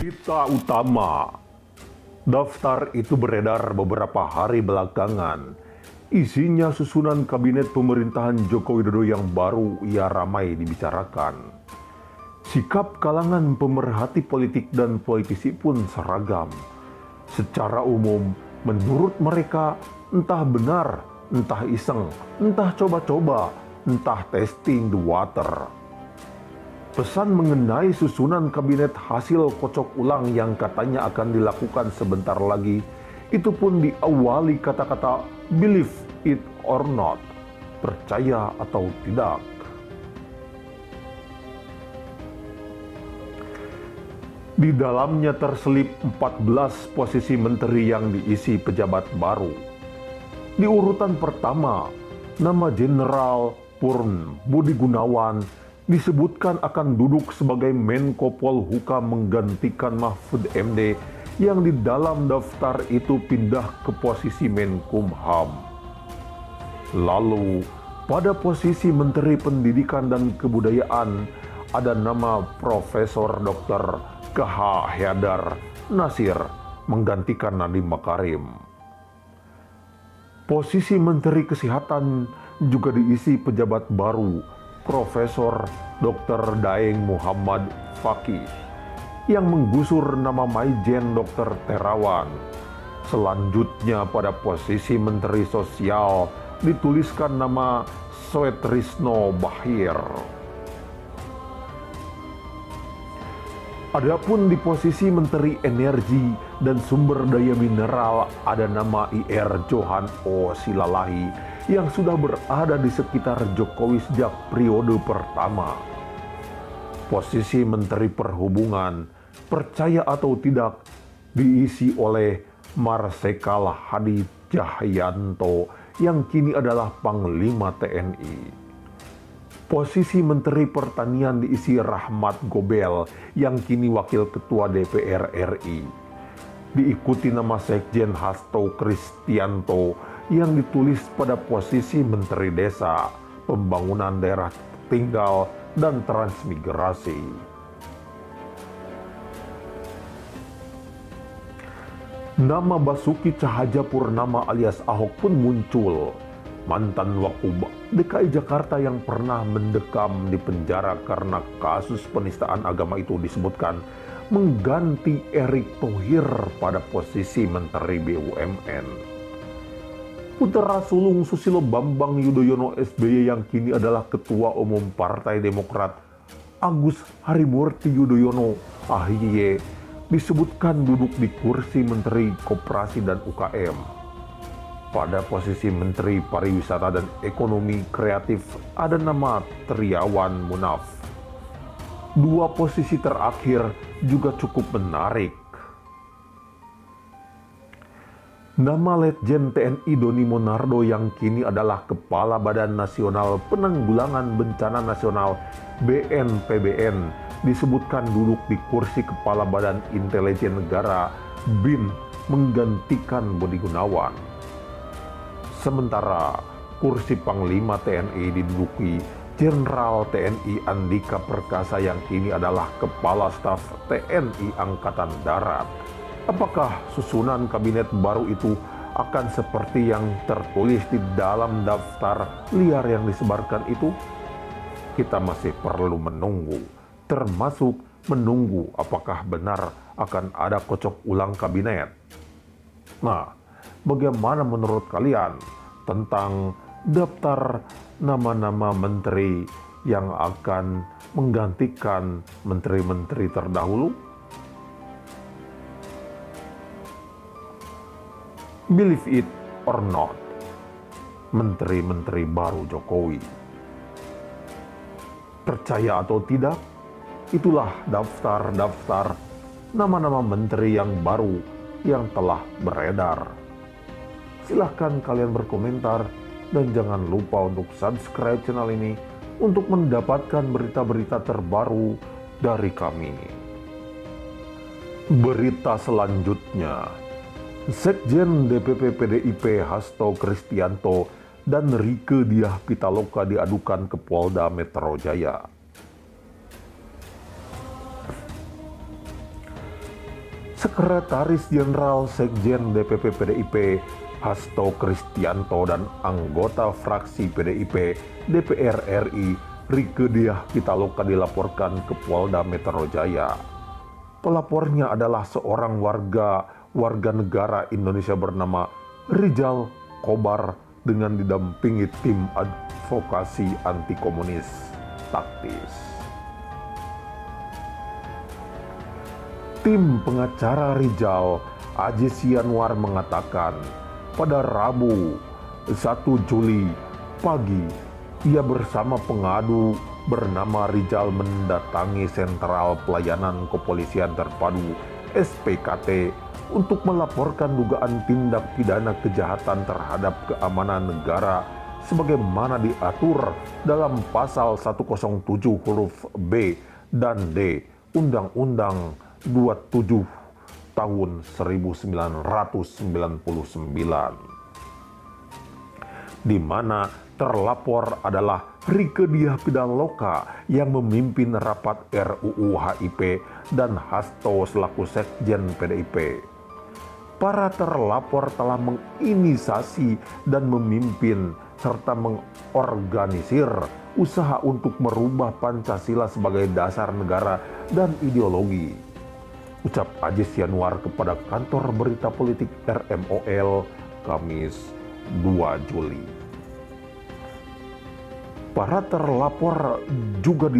Berita utama, daftar itu beredar beberapa hari belakangan. Isinya susunan kabinet pemerintahan Joko Widodo yang baru ia ramai dibicarakan. Sikap kalangan pemerhati politik dan politisi pun seragam. Secara umum, menurut mereka entah benar, entah iseng, entah coba-coba, entah testing the water. Pesan mengenai susunan kabinet hasil kocok ulang yang katanya akan dilakukan sebentar lagi, itu pun diawali kata-kata believe it or not, percaya atau tidak. Di dalamnya terselip 14 posisi menteri yang diisi pejabat baru. Di urutan pertama, nama Jenderal Purn Budi Gunawan disebutkan akan duduk sebagai Menko Polhukam menggantikan Mahfud MD yang di dalam daftar itu pindah ke posisi Menkumham. Lalu, pada posisi Menteri Pendidikan dan Kebudayaan ada nama Profesor Dr. K.H. Haidar Nasir menggantikan Nadiem Makarim. Posisi Menteri Kesehatan juga diisi pejabat baru Profesor Dr. Daeng Muhammad Fakih yang menggusur nama Maijen Dr. Terawan. Selanjutnya pada posisi Menteri Sosial dituliskan nama Suetrisno Bahir. Adapun di posisi Menteri Energi dan Sumber Daya Mineral ada nama IR Johan O. Silalahi yang sudah berada di sekitar Jokowi sejak periode pertama. Posisi Menteri Perhubungan, percaya atau tidak, diisi oleh Marsikal Hadi Cahyanto yang kini adalah Panglima TNI. Posisi Menteri Pertanian diisi Rahmat Gobel yang kini Wakil Ketua DPR RI. Diikuti nama Sekjen Hasto Kristianto yang ditulis pada posisi Menteri Desa, Pembangunan Daerah Tertinggal, dan Transmigrasi. Nama Basuki Cahayapurnama alias Ahok pun muncul. Mantan Wakub DKI Jakarta yang pernah mendekam di penjara karena kasus penistaan agama itu disebutkan mengganti Erick Thohir pada posisi Menteri BUMN. Putra sulung Susilo Bambang Yudhoyono SBY yang kini adalah Ketua Umum Partai Demokrat, Agus Harimurti Yudhoyono AHY, disebutkan duduk di kursi Menteri Koperasi dan UKM. Pada posisi Menteri Pariwisata dan Ekonomi Kreatif ada nama Triawan Munaf. Dua posisi terakhir juga cukup menarik. Nama Letjen TNI Doni Monardo yang kini adalah Kepala Badan Nasional Penanggulangan Bencana Nasional BNPBN disebutkan duduk di kursi Kepala Badan Intelijen Negara BIN menggantikan Budi Gunawan. Sementara kursi Panglima TNI diduduki Jenderal TNI Andika Perkasa yang kini adalah Kepala Staf TNI Angkatan Darat. Apakah susunan kabinet baru itu akan seperti yang tertulis di dalam daftar liar yang disebarkan itu? Kita masih perlu menunggu, termasuk menunggu apakah benar akan ada kocok ulang kabinet. Nah, bagaimana menurut kalian tentang daftar nama-nama menteri yang akan menggantikan menteri-menteri terdahulu? Believe it or not, menteri-menteri baru Jokowi. Percaya atau tidak, itulah daftar-daftar nama-nama menteri yang baru yang telah beredar. Silahkan kalian berkomentar dan jangan lupa untuk subscribe channel ini untuk mendapatkan berita-berita terbaru dari kami. Berita selanjutnya, Sekjen DPP PDIP Hasto Kristianto dan Rieke Diah Pitaloka diadukan ke Polda Metro Jaya. Sekretaris Jenderal Sekjen DPP PDIP Hasto Kristianto dan anggota fraksi PDIP DPR RI Rieke Diah Pitaloka dilaporkan ke Polda Metro Jaya. Pelapornya adalah seorang warga negara Indonesia bernama Rizal Kobar dengan didampingi tim advokasi anti komunis taktis. Tim pengacara Rizal, Aziz Yanwar mengatakan pada Rabu 1 Juli pagi ia bersama pengadu bernama Rizal mendatangi Sentral Pelayanan Kepolisian Terpadu SPKT untuk melaporkan dugaan tindak pidana kejahatan terhadap keamanan negara sebagaimana diatur dalam pasal 107 huruf B dan D Undang-Undang 27 tahun 1999, di mana terlapor adalah Rieke Diah Pitaloka yang memimpin rapat RUU HIP dan Hasto selaku Sekjen PDIP. Para terlapor telah menginisiasi dan memimpin serta mengorganisir usaha untuk merubah Pancasila sebagai dasar negara dan ideologi. Ucap Aziz Yanwar kepada kantor berita politik RMOL Kamis 2 Juli. Para terlapor juga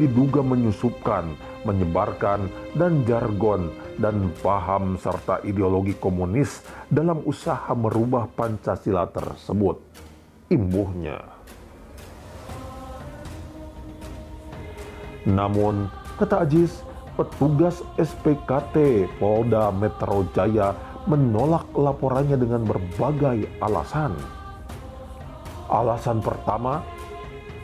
diduga menyusupkan, menyebarkan, dan jargon dan paham serta ideologi komunis dalam usaha merubah Pancasila tersebut. Imbuhnya. Namun, kata Aziz, petugas SPKT Polda Metro Jaya menolak laporannya dengan berbagai alasan. Alasan pertama,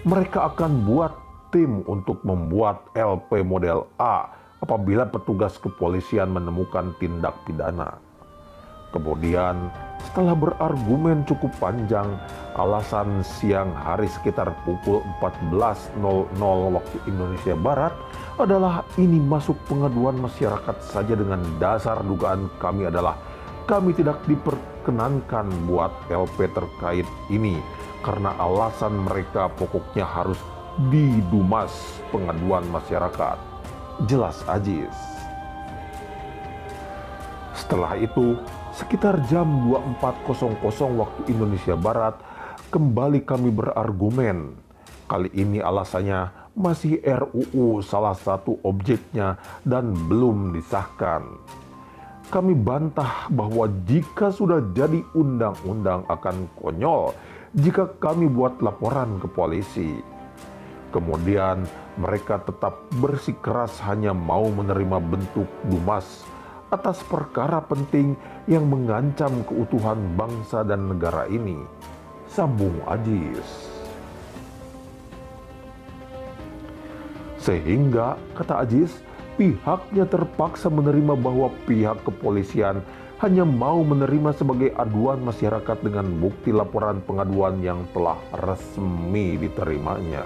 mereka akan buat tim untuk membuat LP model A apabila petugas kepolisian menemukan tindak pidana. Kemudian, setelah berargumen cukup panjang, alasan siang hari sekitar pukul 14.00 waktu Indonesia Barat adalah ini masuk pengaduan masyarakat saja dengan dasar dugaan kami adalah kami tidak diperkenankan buat LP terkait ini karena alasan mereka pokoknya harus didumas pengaduan masyarakat. Jelas Aziz. Setelah itu, sekitar jam 24.00 waktu Indonesia Barat, kembali kami berargumen. Kali ini alasannya masih RUU salah satu objeknya dan belum disahkan. Kami bantah bahwa jika sudah jadi undang-undang akan konyol jika kami buat laporan ke polisi. Kemudian mereka tetap bersikeras hanya mau menerima bentuk dumas atas perkara penting yang mengancam keutuhan bangsa dan negara ini, sambung Aziz. Sehingga, kata Aziz, pihaknya terpaksa menerima bahwa pihak kepolisian hanya mau menerima sebagai aduan masyarakat dengan bukti laporan pengaduan yang telah resmi diterimanya.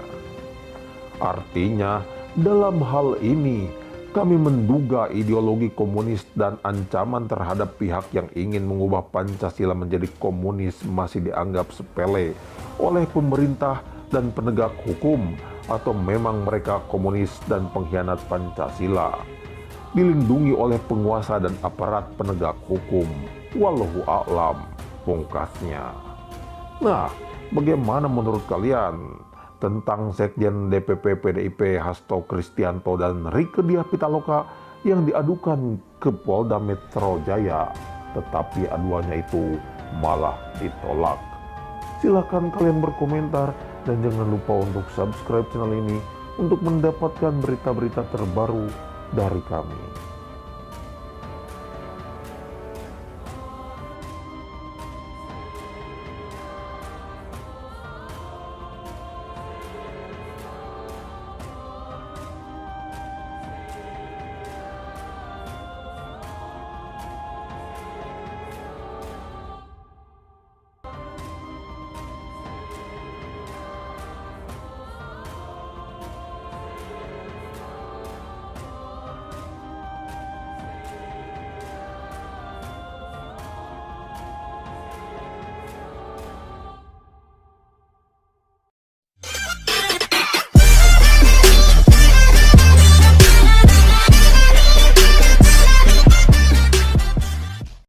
Artinya, dalam hal ini, kami menduga ideologi komunis dan ancaman terhadap pihak yang ingin mengubah Pancasila menjadi komunis masih dianggap sepele oleh pemerintah dan penegak hukum, atau memang mereka komunis dan pengkhianat Pancasila, dilindungi oleh penguasa dan aparat penegak hukum. Wallahu a'lam, pungkasnya. Nah, bagaimana menurut kalian tentang Sekjen DPP PDIP Hasto Kristianto dan Rieke Diah Pitaloka yang diadukan ke Polda Metro Jaya, tetapi aduannya itu malah ditolak? Silakan kalian berkomentar dan jangan lupa untuk subscribe channel ini untuk mendapatkan berita-berita terbaru dari kami.